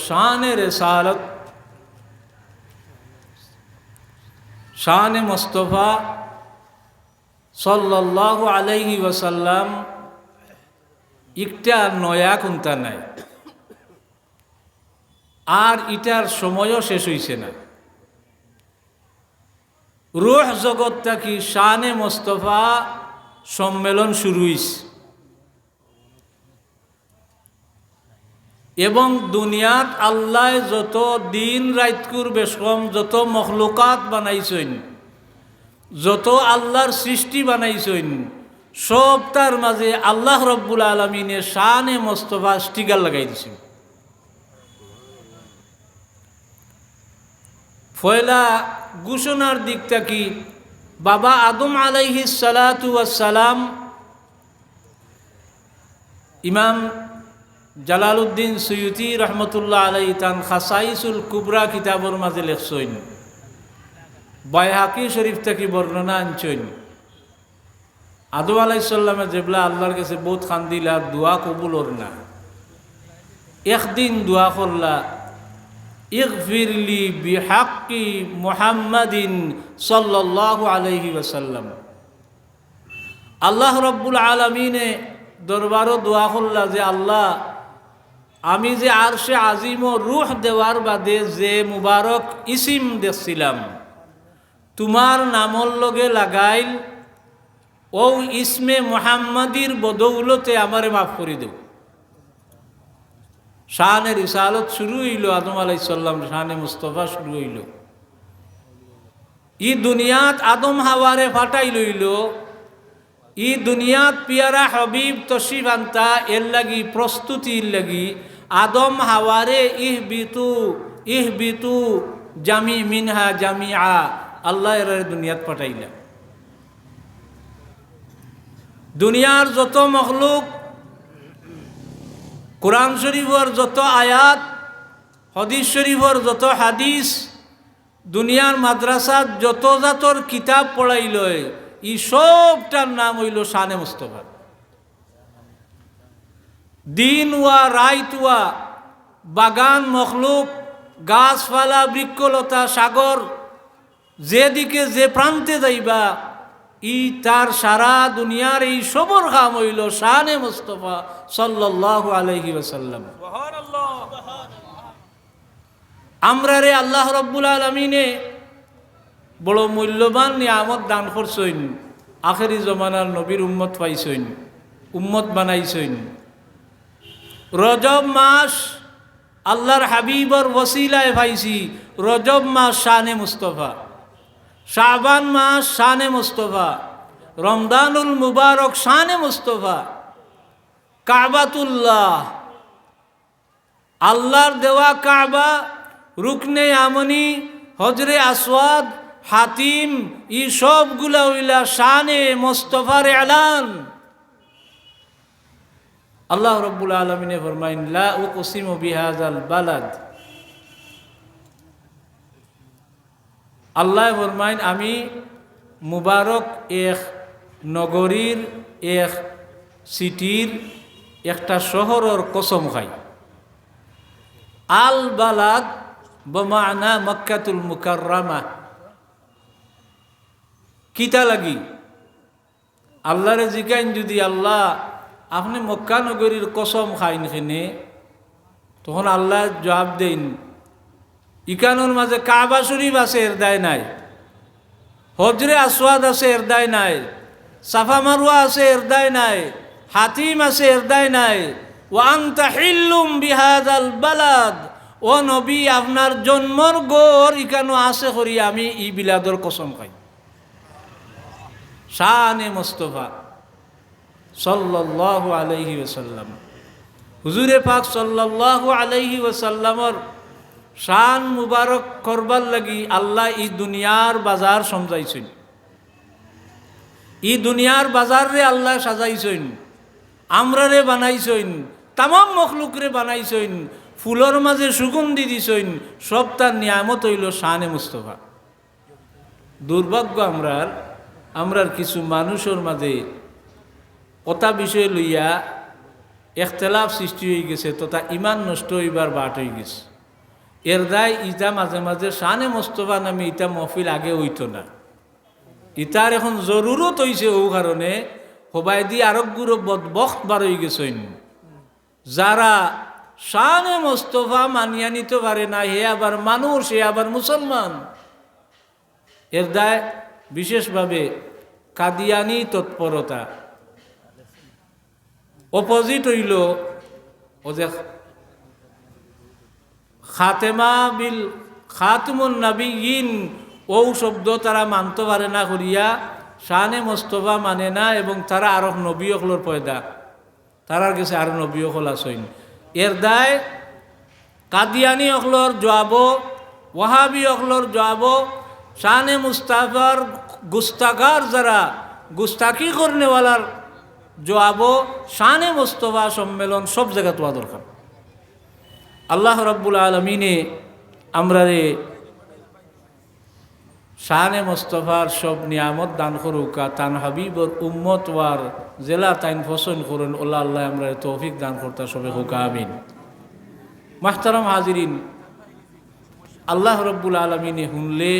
শানে রেসালত, শানে মুস্তাফা সাল্লাল্লাহু আলাইহি ওয়াসাল্লাম একটা নয়া কোনটা নাই, আর ইটার সময়ও শেষ হইছে না। রূহ জগৎটা কি শানে মুস্তাফা সম্মেলন শুরু হইছে, এবং দুনিয়াত আল্লাহ যত দিন রাইতকুর বেশকম যত মখলুকাত বানাইছেন, যত আল্লাহর সৃষ্টি বানাইছেন, সব তার মাঝে আল্লাহ রব্বুল আলমিনে শানে মুস্তাফা স্টিকার লাগাই দিছেন। পয়লা ঘোষণার দিকটা কি, বাবা আদম আলাইহিস সালাতু ওয়াস সালাম, ইমাম জালালউদ্দিন সুয়ুতি রহমতুল্লাহ আলাইহি তান খাসাইসুল কুবরা কিতাবর মাঝে লেখছেন, বাইহাকি শরীফ থেকে বর্ণনা আনছেন, আদম আলাইহিস সালামে যেবলা আল্লাহর কাছে বহুত খান্দিলা, দোয়া কবুল হল না। একদিন দোয়া করলা, ইগফিরলি বিহাক্কি মুহাম্মাদিন সাল্লাল্লাহু আলাইহি ওয়াসাল্লাম। আল্লাহ রব্বুল আলামিনে দরবারও দোয়া করলা যে আল্লাহ, আমি যে আরশে আজিম ও রূহ দেওয়ার বাদে যে মুবারক ইসিম দেখছিলাম, তোমার নামর লগে লাগাইল, ও ইসমে মুহাম্মাদির বদৌলতে আমারে মাফ করে দেও। শানে রিসালত শুরু হইল, আদম আলাইহিস সালাম শানে মুস্তাফা শুরু হইল। ই দুনিয়াত আদম হাওয়ারে ফাটাই লইল, ই দুনিয়াত পিয়ারা হবিব তশরিফ আনতা এর লাগি প্রস্তুতির লাগি আদম হাওয়ারে ইহবিতু জামি মিনহা জামিআ আল্লাহ এর দুনিয়াত পাঠাইলা। দুনিয়ার যত মখলুক, কোরআন শরীফর যত আয়াত, হাদিস শরীফর যত হাদিস, দুনিয়ার মাদ্রাসাত যত জাতর কিতাব পড়াইল, ই সবটার নাম হইল শানে মুস্তাফা। দিন ওয়া রাইত ওয়া বাগান মখলুক, গাছপালা বৃক্ষলতা সাগর, যেদিকে যে প্রান্তে যাইবা, ই তার সারা দুনিয়ার এই সবর কাম হইল শানে মুস্তাফা সাল্লাল্লাহু আলাইহি ওয়াসাল্লাম। আমরা রে আল্লাহ রব্বুল আলামিনে বড় মূল্যবান নিয়ামত দান করছেন, আখেরি জমানার নবীর উম্মত পাইছেন, উম্মত বানাইছেন। রজব মাস আল্লাহর হাবিবর ওসিলায় পাইছি, রজব মাস শানে মুস্তাফা, শাবান মাস শানে মুস্তাফা, রমদানুল মুবারক শানে মুস্তাফা, কাবাতুল্লাহ আল্লাহর দেওয়া কাবা, রুকনে আমনি, হজরে আসওয়াদ, হাতিম, ই সবগুলা হইলা শানে মুস্তাফার এলান। আল্লাহ রব্বুল আলামিনে ফরমাইন, লা উকসিমু বিহাযাল বালাদ, আল্লাহ ফরমাইন আমি মুবারক এক নগরীর, এক সিটির, একটা শহরের কসম খাই। আল বালাদ বমানা মক্কাতুল মুকাররামা। কিতা লাগি আল্লাহরে জিগাইন, যদি আল্লাহ আপনি মক্কা নগরীর কসম খাইন খেনে, তখন আল্লাহ জবাব দেন, ইকানোর মাঝে কাবা শরীফ আছে এর দায় নাই, হজরে আসওয়াদ আছে এর দায় নাই, সাফা মারওয়া আছে এর দায় নাই, হাতিম আছে এর দায় নাই। ওয়া আনতা হিল্লুম বিহাযাল বালাদ, ও নবী আপনার জন্মর গোর ইকানো আছে করি আমি ই বিলাদর কসম খাই। শানে মুস্তাফা সাল্লাল্লাহু আলাইহি ওয়াসাল্লাম, হুজুরে পাক সাল্লাল্লাহু আলাইহি ওয়াসাল্লামর শান মুবারক করবার লাগি আল্লাহ ই দুনিয়ার বাজার সমজাইছেন, ই দুনিয়ার বাজার রে আল্লাহ সাজাইছেন, আমরা রে বানাইছেন, তামাম মখলুক রে বানাইছেন, ফুলর মাঝে সুগন্ধি দিছেন, সব তার নিয়ামত হইল শানে মুস্তাফা। দুর্ভাগ্য আমরার কিছু মানুষের মাঝে কথা বিষয় লইয়া এখতলাফ সৃষ্টি হয়ে গেছে তথা ইমান নষ্ট হইবার বাট হয়ে গেছে। এর দায় ইটা মাঝে মাঝে শানে মোস্তফা নামে ইটা মহফিল আগে হইতো না, ইটার এখন জরুরত হইছে। ও কারণে সবাই দিয়ে আরোগ্যুর বদবখত বার হয়ে গেছেন, যারা শানে মোস্তফা মানিয়া নিতে পারে না, হে আবার মানুষ, হে আবার মুসলমান। এর দায় বিশেষভাবে কাদিয়ানি তৎপরতা। অপোজিট হইল ও যে খাতেমা বিল খাতমুন নবিয়িন, ও শব্দ তারা মানতে পারে না করিয়া শানে মোস্তফা মানে না, এবং তারা আরো নবী অকলর পয়দা, তারার কাছে আরো নবী অকল আসইন। এর দায় কাদিয়ানি অকলর জবাব, ওয়াহাবি অকলর জবাব, শানে মুস্তাফার গুস্তাগার যারা গুস্তাকি করনেওয়ালার জবাব, শানে মোস্তফা সম্মেলন সব জায়গা তোয়া দরকার। আল্লাহ রাব্বুল আলামিনে আমরা রে শানে মোস্তফার সব নিয়ামত দান করুকা, তান হাবিবর উম্মত ওয়ার জেলা তাইন ফসন করুন। আল্লাহ আল্লাহ আমরা তৌফিক দান করতা সবে হুকা আমিন। মাহতারাম হাজিরিন, আল্লাহ রাব্বুল আলামিনে শুনলে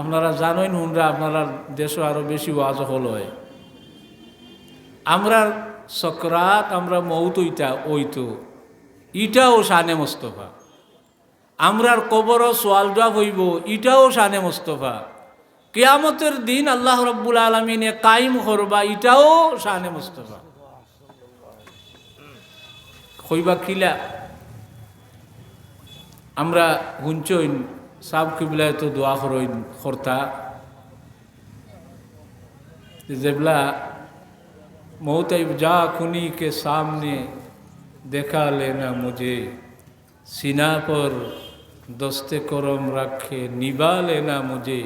আপনারা জানেন, হুনরা আপনারা দেশও আরো বেশি ওয়াজ হল হয়। আমরা সকরাত, আমরা মৌত ওইতো ইটাও শানে মোস্তফা। আমরার কবরও সোয়াল জবাব হইব, ইটাও শানে মোস্তফা। কিয়ামতের দিন আল্লাহ রাব্বুল আলামিনে কায়েম করবা, ইটাও শানে মোস্তফা। কইবা কিলা আমরা হুঞ্চইন সাব কিবলায় তো দোয়া করইন করতা, যেবলা মৌতাই যা খুনি के सामने देखा लेना मुझे, सीना पर दस्ते करम रखे निभा लेना मुझे।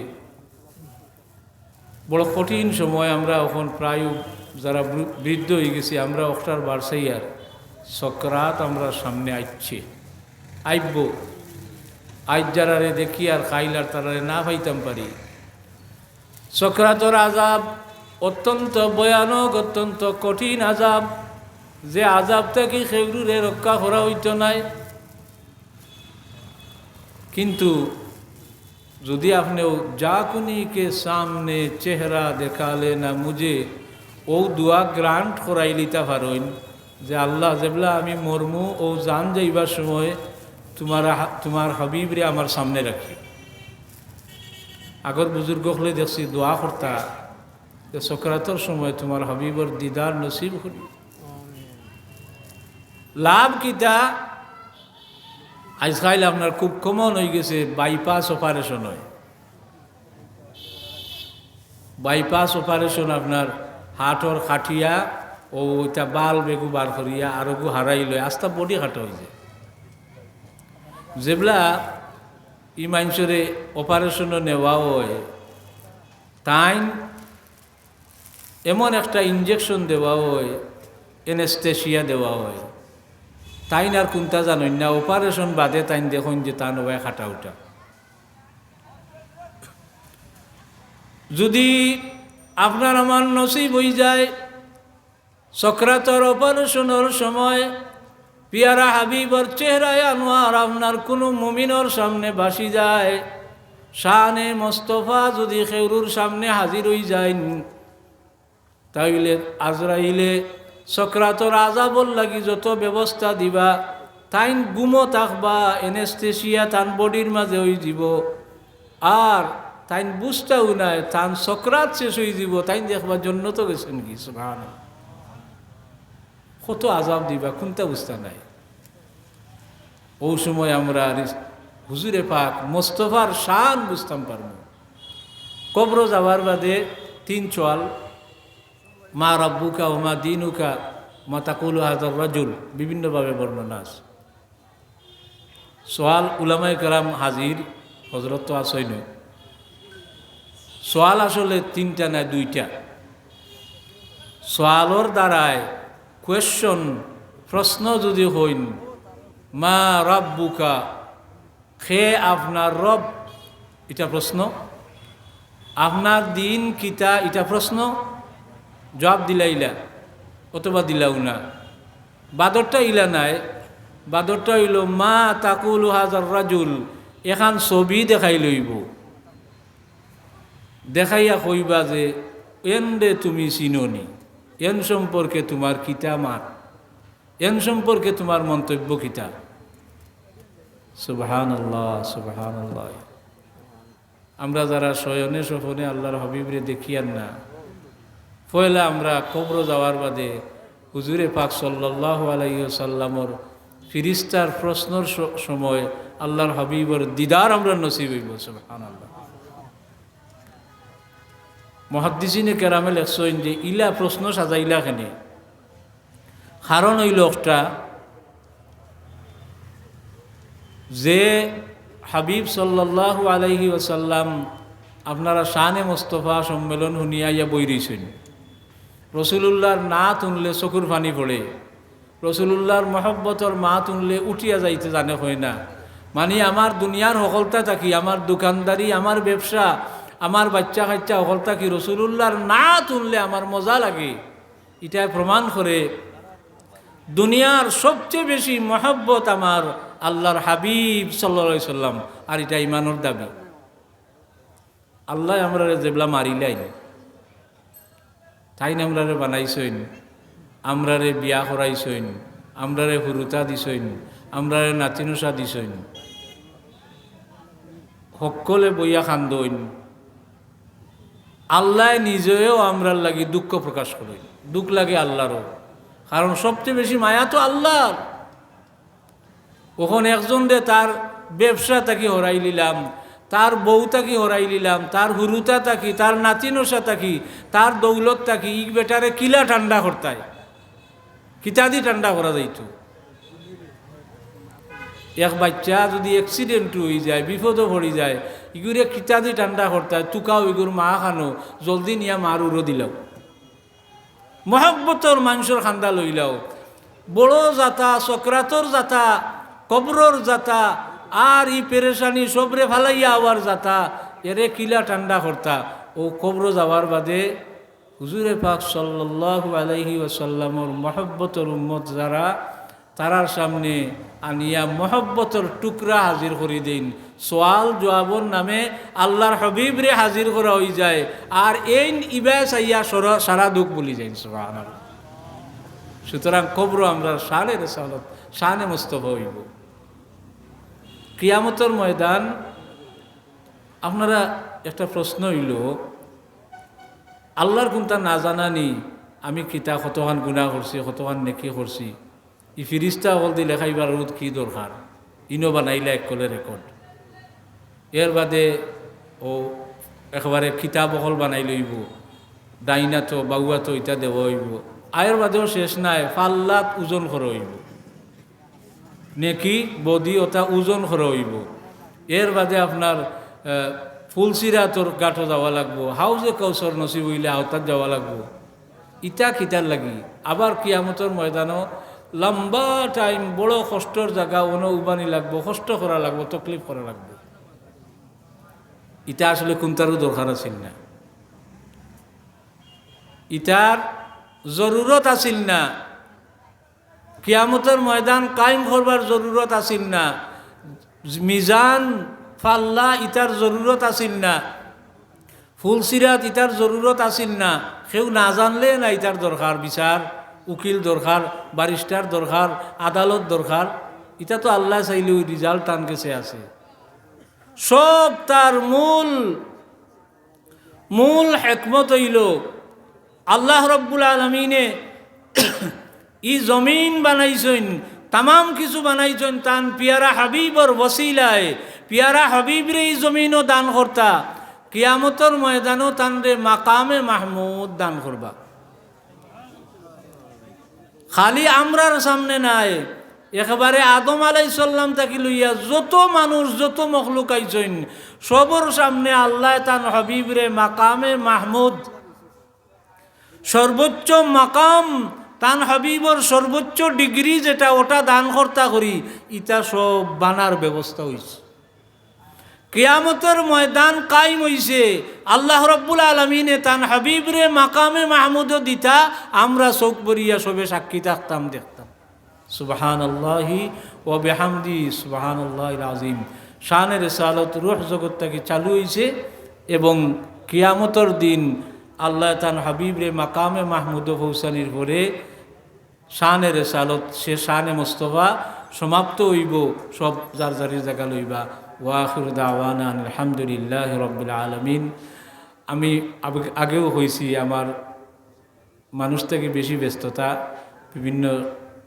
বড় কঠিন সময় আমরা এখন প্রায় যারা বৃদ্ধ হয়ে গেছি, আমরা অক্টার বারসাইয়ার সকরাত আমরা সামনে আইছি, আইব আইজ যারারে দেখি আর খাইলার তারারে না পাইতাম পারি। সকরাতর আজাব অত্যন্ত ভয়ানক, অত্যন্ত কঠিন আজাব, যে আজাব থেকে সেগুলোরে রক্ষা করা হইতো নাই। কিন্তু যদি আপনি জাকুনি কে সামনে চেহারা দেখালে না মুঝে, ও দুয়া গ্রান্ট করাই লিতা পারেন যে আল্লাহ যেবলা আমি মরমু, ও জান যাইবার সময় তোমার হাবিবরে আমার সামনে রাখি। আগর বুজুর্গ হলে দেখছি দোয়া করতা যে সকরাতর সময় তোমার হাবিবর দিদার নসিব করি। লাভ কিতা আজকাল আপনার খুব কমন হয়ে গেছে, বাইপাস অপারেশন হয়। বাইপাস অপারেশন আপনার হাটর খাটিয়া ও ওইটা বাল বেগু বার করিয়া আরোগু হারাই লয়, আস্তা বডি খাটা হয়ে যায়। যেবলা ই মানুষরে অপারেশনও নেওয়া হয়, তাই এমন একটা ইঞ্জেকশন দেওয়া হয়, এনেস্থেশিয়া দেওয়া হয়, তাই আর কোনটা জানেন না, অপারেশন বাদে তাই দেখুন যে তা নয় খাটা উঠা। যদি আপনার আমার নসিব হয়ে যায় সকরাতর অপারেশনের সময় পিয়ারা হাবিবর চেহারায় আনোয়ার আপনার কোনো মুমিনের সামনে ভাসি যায়, শানে মোস্তফা যদি খেউরুর সামনে হাজির হয়ে যায়, তাইলে আজরাইলে সকরাতর আজাবর লাগি যত ব্যবস্থা দিবা, তাইন গুমো থাকবা, এনেস্থেশিয়া তান বডির মাঝে হয়ে যাব, আর তাইন বুঝতেও নাই তান সকরাত শেষ হয়ে যাব, তাইন দেখবার জন্য তো গেছেন কি সুবহানাল্লাহ। কত আজাব দিবা কোনটা বুঝতে নাই। ও সময় আমরা হুজুরে পাক মোস্তফার শান বুঝতাম পারব। কবর যাওয়ার বাদে 3 চোয়াল, মা রাব্বুকা ও মা দিনুকা মা তাকুলু হাযার রাজুল, বিভিন্নভাবে বর্ণনা আছে। সোয়াল উলামায়ে কেরাম হাজির, হযরত তো আসইন। সোয়াল আসলে 3টা না 2টা। সোয়ালর দ্বারায় কোয়েশ্চন প্রশ্ন যদি হইন, মা রাব্বুকা, খে আপনার রব, এটা প্রশ্ন। আপনার দিন কিতা, এটা প্রশ্ন। জবাব দিলাইলা অথবা দিলাও না, বাদরটা ইলা নাই, বাদরটা হইল মা তাকুল হাজার রাজুল, এখান ছবি দেখাই লইব, দেখাইয়া কইবা যে এন রে তুমি চিননি, এন সম্পর্কে তোমার কিতা মাত, এন সম্পর্কে তোমার মন্তব্য কিতা। সুবহানাল্লাহ সুবহানাল্লাহ। আমরা যারা শয়নে স্বপনে আল্লাহর হাবিবরে দেখিয়ান না, পয়লা আমরা কবর যাওয়ার বাদে হুজুরে পাক সাল্লাল্লাহু আলাইহি ওয়াসাল্লামর ফিরিস্তার প্রশ্নর সময় আল্লাহর হাবিবর দিদার আমরা নসিব হইব। সুবহানাল্লাহ। মুহাদ্দিসিনে কেরামে লেখছেন যে ইলা প্রশ্ন সাজাইলা কেনে, কারণ হইল একটা যে হাবিব সাল্লাল্লাহু আলাইহি ওয়াসাল্লাম আপনারা শানে মোস্তফা সম্মেলন শুনিয়াইয়া বই রইছেন। রসুলুল্লাহর না তুনলে চকুর পানি পড়ে, রসুলুল্লাহর মহব্বতর মা তুনলে উঠিয়া যাইতে জানে হয় না। মানে আমার দুনিয়ার সকলতা থাকি, আমার দোকানদারি, আমার ব্যবসা, আমার বাচ্চা কাচ্চা সকলতা কি রসুলুল্লাহর না তুনলে আমার মজা লাগে। এটা প্রমাণ করে দুনিয়ার সবচেয়ে বেশি মহব্বত আমার আল্লাহর হাবিব সাল্লাল্লাহু আলাইহি সাল্লাম, আর এটা ইমানের দাবি। আল্লাহ আমরা যেবলা মারিলাইন, তাই না আমরারে বানাইছেন, আমরারে বিয়া করাইছেন, আমরারে হুরুতা দিছেন, আমরারে নাতিনুসা দিছেন, সকলে বইয়া খান্দইন। আল্লাহ নিজেও আমরার লাগি দুঃখ প্রকাশ করেন, দুঃখ লাগে আল্লাহরও, কারণ সবচেয়ে বেশি মায়া তো আল্লাহর। ওখানে একজন দে তার ব্যবসা তাকে হরাই নিলাম, তার বউ তাকি হরাই নিলাম, তার হুরুতা তাকি, তার নাতিনসা তাকি, তার দৌলত তাকি, ই বেটারে কিলা ঠান্ডা করতায়, কিতাদি ঠান্ডা করা যাইত। এক বাচ্চা যদি অ্যাক্সিডেন্ট হয়ে যায়, বিপদও পড়ে যায়, ইগুরে কিতাদি ঠান্ডা করতায়, তুকাও ইগুর মা খানো জলদি নিয়া মার উড়ো দিলাও, মহব্বতর মানুষের খান্দা লইলাও। বড় জাতা, চক্রাতর জাতা, কবরর জাতা, আর ই পেরেশানি সবরে ফালাইয়া আবার যাতা, এরে কিলা ঠান্ডা করতা। ও কবর যাওয়ার বাদে হুজুরে পাক সাল্লাল্লাহু আলাইহি ওয়াসাল্লামর মহব্বতর উম্মত যারা, তারার সামনে আনিয়া মহব্বতর টুকরা হাজির করে দিন। সোয়াল জবাবর নামে আল্লাহর হাবিবরে হাজির করা হয়ে যায়, আর এই ইবা চাইয়া সারা দুঃখ বলি যায়। সুবহানাল্লাহ। সুতরাং কবর আমরা শানে রেসালত, শানে মুস্তফা হইব। কিয়ামতের ময়দান আপনারা একটা প্রশ্ন হইল, আল্লাহর কোনটা না জানানি আমি কিতা কতখান গুণা করছি, কতখান নেকি করছি, ই ফিরিস্তা হল দি লেখাইবার রোধ কি দরকার, ইনো বানাইলা এক কলে রেকর্ড। এর বাদে ও একেবারে কিতাব অকল বানাই লইব, ডাইনা তো বাউয়া তো ইটা দেব হইব। আয়ের বাদেও শেষ নাই, পাল্লাত ওজন করা হইব, নেকি বদি ওটা ওজন করা হইব। এর বাদে আপনার ফুলসিরাতর গাঁঠো যাওয়া লাগবো, হাউজে কৌশর নসিব হইলে আওতার যাওয়া লাগবো। ইটা কিতার লাগি আবার কিয়ামতের ময়দানও লম্বা টাইম বড় কষ্টর জায়গা ওনো উবানি লাগবো, কষ্ট করা লাগবো, তকলিফ করা লাগবো। ইটা আসলে কোনটারও দরকার আছিল না, ইটার জরুরত আছিল না, কিয়ামতের ময়দান কায়েম করবার জরুরত আছিল না, মিজান ফাল্লা ইটার জরুরত আছিল না, ফুলসিরাত ইটার জরুরত আছিল না। কেউ না জানলে না ইটার দরকার, বিচার উকিল দরকার, বারিস্টার দরকার, আদালত দরকার। এটা তো আল্লাহ চাইলে ওই রিজাল্ট টান গেছে আছে। সব তার মূল হেকমত হইল আল্লাহ রব্বুল আলমিনে ই জমিন বানাইছেন, তামাম কিছু বানাইছেন তান পিয়ারা হাবিবর ওসিলায়। পিয়ারা হাবিবরে এই জমিনও দান করতা, কিয়ামতর ময়দানও তানরে মাকামে মাহমুদ দান করবা। খালি আমরার সামনে নাই, একেবারে আদম আলাইহিস সালাম থাকি লইয়া যত মানুষ যত মখলুক আইছেন সবর সামনে আল্লাহ তান হাবিবরে মাকামে মাহমুদ, সর্বোচ্চ মাকাম তান হাবিবর সর্বোচ্চ ডিগ্রি যেটা ওটা দান কর্তা করি, ইটা সব বানার ব্যবস্থা হইছে। কিয়ামতের ময়দান কায়েম হইছে, আল্লাহ রব্বুল আলমিনে তান হাবিবরে মাকামে মাহমুদও দিতা, আমরা চোখ বরিয়া সবে সাক্ষী থাকতাম, দেখতাম। সুবহানাল্লাহি ওয়া বিহামদি সুবহানাল্লাহিল আযীম। শানে রিসালত রূহ জগৎটাকে চালু হয়েছে এবং কিয়ামতের দিন আল্লাহ তান হাবিবরে মাকামে মাহমুদ পৌঁছানির পরে শানে রিসালত সে শানে মুস্তফা সমাপ্ত হইব, সব যার যারি জায়গা লইবা। ওয়া আখিরু দাওয়ানা আলহামদুলিল্লাহি রাব্বিল আলামিন। আমি আগেও হয়েছি, আমার মানুষ থেকে বেশি ব্যস্ততা, বিভিন্ন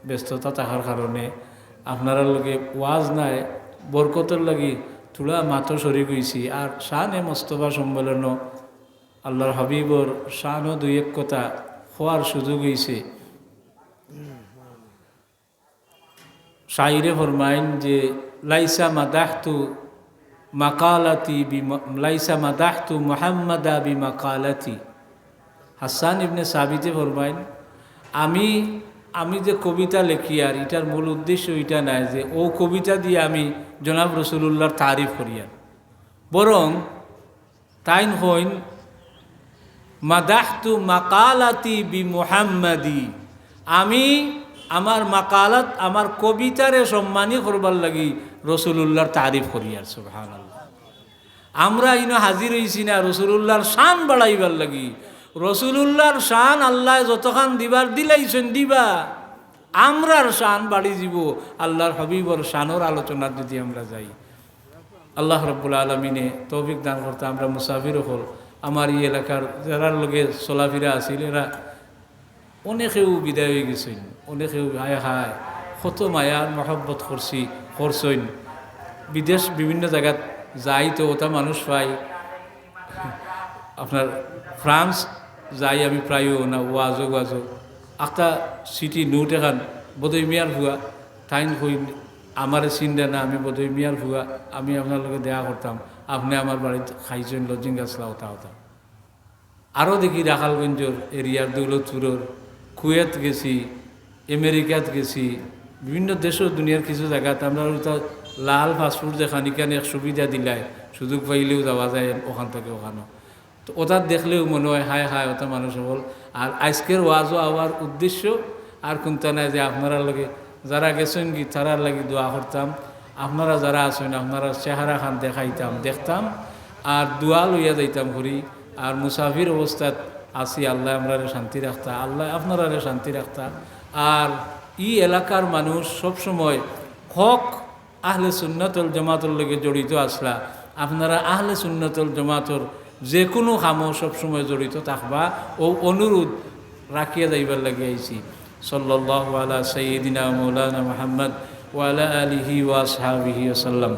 ব্যস্ততা থাকার কারণে আপনারা লগে ওয়াজ নাই বরকতের লাগি থোড়া মাত্র শরীর হয়েছি। আর শানে মুস্তফা সম্মেলন আল্লাহর হাবিবর শানও দুই এক কথা হওয়ার সুযোগ হয়েছে। শাইরে ফরমাইন যে লাইসা মাদাহতু মাকালাতি লাইসা মাদাহতু মুহাম্মাদা বি মাকালাতি। হাসান ইবনে সাবিতে ফরমাইন আমি যে কবিতা লেখি আর এটার মূল উদ্দেশ্য এটা নাই যে ও কবিতা দিয়ে আমি জনাব রসুলুল্লাহর তারিফ করি, আর বরং তাইন হইন মাদাহতু মাকালাতি বি মুহাম্মাদি। আমি আমার মাকালাত আমার কবিতারে সম্মানী করবার লাগি রসুলুল্লাহর তারিফ করি। আর সুবহানাল্লাহ, আমরা ইনো হাজির হইছি না রসুলুল্লাহর শান বাড়াইবার লাগি। রসুলুল্লাহর শান আল্লাহ যতখান দিবার দিলাইছেন দিবা, আমরার শান বাড়ি দিব আল্লাহর হাবিবর শানর আলোচনার যদি আমরা যাই। আল্লাহ রাব্বুল আলামিনে তৌফিক দান করতে। আমরা মুসাফির হল, আমার এই এলাকার যারা লোকে চলাফেরা আছিল এরা অনেকেও বিদায় হয়ে গেছেন, অনেকেও হায় হায় কত মায়ার মহব্বত করছেন। বিদেশ বিভিন্ন জায়গাত যাই তো ওটা মানুষ পাই। আপনার ফ্রান্স যাই আমি প্রায়ও না ওয়াজো একটা সিটি নোট এখান বোধই মিয়ার ভুয়া ঠাইন হই আমার চিন্তা না, আমি বোধই মিয়ার ভুয়া, আমি আপনার লগে দেখা করতাম, আপনি আমার বাড়িতে খাইছেন লজিং গাছলা ওটা ওটা। আরও দেখি রাখালগঞ্জর এরিয়ার দৌলতপুরের কুয়েত গেছি, আমেরিকাত গেছি, বিভিন্ন দেশও দুনিয়ার কিছু জায়গাতে আমরা ওটা লাল পাসপোর্ট যেখানে এখানে সুবিধা দিলাই সুযোগ পাইলেও যাওয়া যায় ওখান থেকে ওখানেও। তো ওটার দেখলেও মনে হয় হায় হায় ওটা মানুষ হল। আর আজকের ওয়াজও আওয়ার উদ্দেশ্য আর কোনটা নাই যে আপনারা লগে যারা গেছেন কি তারার লাগি দোয়া করতাম, আপনারা যারা আছেন আপনারা চেহারা খান দেখাইতাম দেখতাম আর দোয়া লইয়া যাইতাম ঘুরি। আর মুসাফির অবস্থাত আসি আল্লাহ আমরা শান্তি রাখতা, আল্লাহ আপনারা শান্তি রাখতা। আর ই এলাকার মানুষ সবসময় হক আহলে সুন্নাতুল জামাতুর লগে জড়িত আসলা, আপনারা আহলে সুন্নাতুল জামাতুর যে কোনো কামও সবসময় জড়িত থাকবা ও অনুরোধ রাখিয়া যাইবার লাগে আইছি। সাল্লাল্লাহু আলা সাইয়্যিদিনা মাওলানা মুহাম্মদ ওয়া আলা আলিহি ওয়া আসহাবিহি ওয়া সাল্লাম।